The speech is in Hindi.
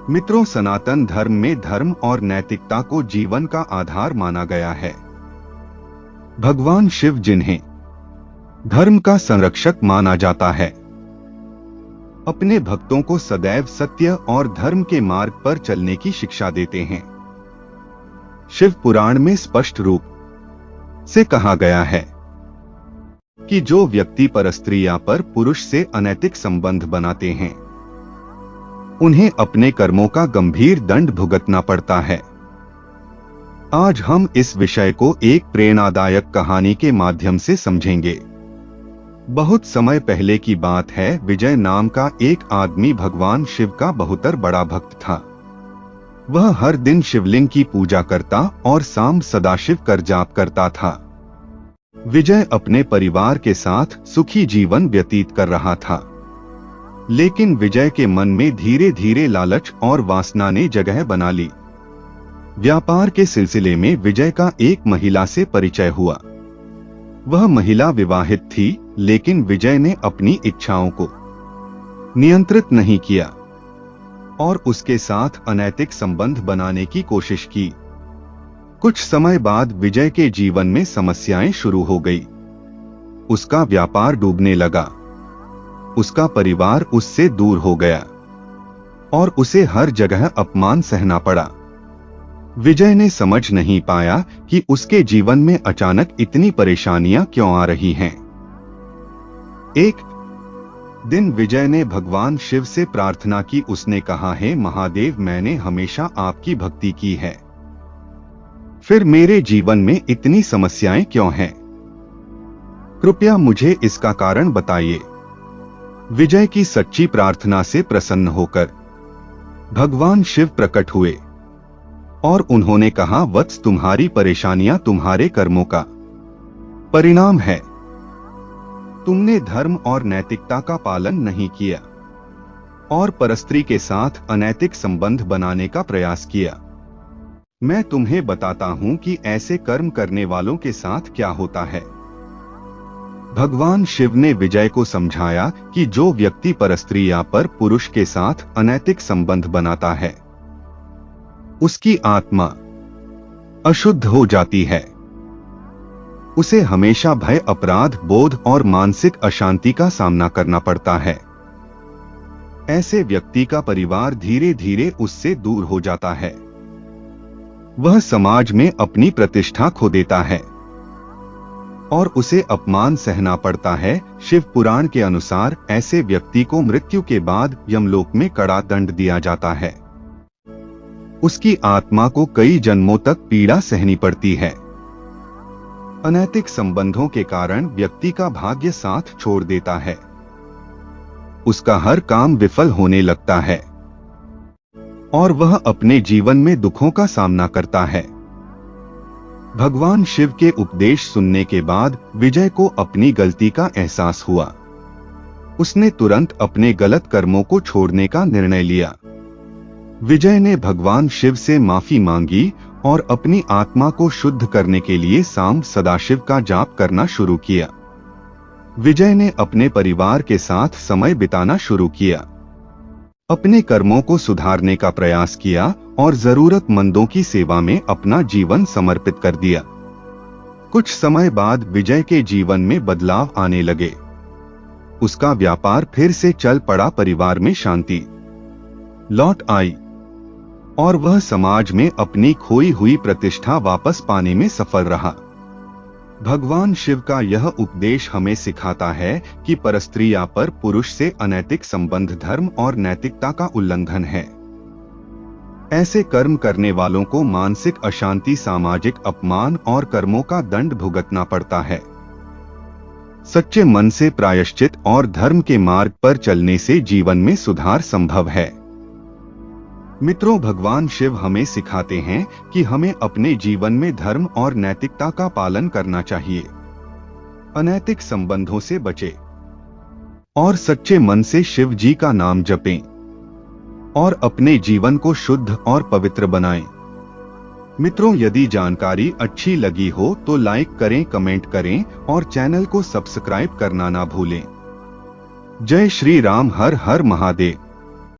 मित्रों, सनातन धर्म में धर्म और नैतिकता को जीवन का आधार माना गया है। भगवान शिव, जिन्हें धर्म का संरक्षक माना जाता है, अपने भक्तों को सदैव सत्य और धर्म के मार्ग पर चलने की शिक्षा देते हैं। शिव पुराण में स्पष्ट रूप से कहा गया है कि जो व्यक्ति परस्त्री या पर पुरुष से अनैतिक संबंध बनाते हैं, उन्हें अपने कर्मों का गंभीर दंड भुगतना पड़ता है। आज हम इस विषय को एक प्रेरणादायक कहानी के माध्यम से समझेंगे। बहुत समय पहले की बात है। विजय नाम का एक आदमी भगवान शिव का बहुतर बड़ा भक्त था। वह हर दिन शिवलिंग की पूजा करता और शाम सदाशिव कर जाप करता था। विजय अपने परिवार के साथ सुखी जीवन व्यतीत कर रहा था, लेकिन विजय के मन में धीरे धीरे लालच और वासना ने जगह बना ली। व्यापार के सिलसिले में विजय का एक महिला से परिचय हुआ। वह महिला विवाहित थी, लेकिन विजय ने अपनी इच्छाओं को नियंत्रित नहीं किया और उसके साथ अनैतिक संबंध बनाने की कोशिश की। कुछ समय बाद विजय के जीवन में समस्याएं शुरू हो गई। उसका व्यापार डूबने लगा, उसका परिवार उससे दूर हो गया और उसे हर जगह अपमान सहना पड़ा। विजय ने समझ नहीं पाया कि उसके जीवन में अचानक इतनी परेशानियां क्यों आ रही हैं। एक दिन विजय ने भगवान शिव से प्रार्थना की। उसने कहा, हे महादेव, मैंने हमेशा आपकी भक्ति की है, फिर मेरे जीवन में इतनी समस्याएं क्यों हैं? कृपया मुझे इसका कारण बताइए। विजय की सच्ची प्रार्थना से प्रसन्न होकर भगवान शिव प्रकट हुए और उन्होंने कहा, वत्स, तुम्हारी परेशानियां तुम्हारे कर्मों का परिणाम है। तुमने धर्म और नैतिकता का पालन नहीं किया और परस्त्री के साथ अनैतिक संबंध बनाने का प्रयास किया। मैं तुम्हें बताता हूं कि ऐसे कर्म करने वालों के साथ क्या होता है। भगवान शिव ने विजय को समझाया कि जो व्यक्ति परस्त्री या पर पुरुष के साथ अनैतिक संबंध बनाता है, उसकी आत्मा अशुद्ध हो जाती है। उसे हमेशा भय, अपराध बोध और मानसिक अशांति का सामना करना पड़ता है। ऐसे व्यक्ति का परिवार धीरे धीरे उससे दूर हो जाता है। वह समाज में अपनी प्रतिष्ठा खो देता है और उसे अपमान सहना पड़ता है। शिव पुराण के अनुसार ऐसे व्यक्ति को मृत्यु के बाद यमलोक में कड़ा दंड दिया जाता है। उसकी आत्मा को कई जन्मों तक पीड़ा सहनी पड़ती है। अनैतिक संबंधों के कारण व्यक्ति का भाग्य साथ छोड़ देता है। उसका हर काम विफल होने लगता है और वह अपने जीवन में दुखों का सामना करता है। भगवान शिव के उपदेश सुनने के बाद विजय को अपनी गलती का एहसास हुआ। उसने तुरंत अपने गलत कर्मों को छोड़ने का निर्णय लिया। विजय ने भगवान शिव से माफी मांगी और अपनी आत्मा को शुद्ध करने के लिए शाम सदाशिव का जाप करना शुरू किया। विजय ने अपने परिवार के साथ समय बिताना शुरू किया, अपने कर्मों को सुधारने का प्रयास किया और जरूरतमंदों की सेवा में अपना जीवन समर्पित कर दिया। कुछ समय बाद विजय के जीवन में बदलाव आने लगे। उसका व्यापार फिर से चल पड़ा, परिवार में शांति लौट आई और वह समाज में अपनी खोई हुई प्रतिष्ठा वापस पाने में सफल रहा। भगवान शिव का यह उपदेश हमें सिखाता है कि परस्त्री या पर पुरुष से अनैतिक संबंध धर्म और नैतिकता का उल्लंघन है। ऐसे कर्म करने वालों को मानसिक अशांति, सामाजिक अपमान और कर्मों का दंड भुगतना पड़ता है। सच्चे मन से प्रायश्चित और धर्म के मार्ग पर चलने से जीवन में सुधार संभव है। मित्रों, भगवान शिव हमें सिखाते हैं कि हमें अपने जीवन में धर्म और नैतिकता का पालन करना चाहिए। अनैतिक संबंधों से बचें और सच्चे मन से शिव जी का नाम जपें और अपने जीवन को शुद्ध और पवित्र बनाएं। मित्रों, यदि जानकारी अच्छी लगी हो तो लाइक करें, कमेंट करें और चैनल को सब्सक्राइब करना ना भूलें। जय श्री राम। हर हर महादेव।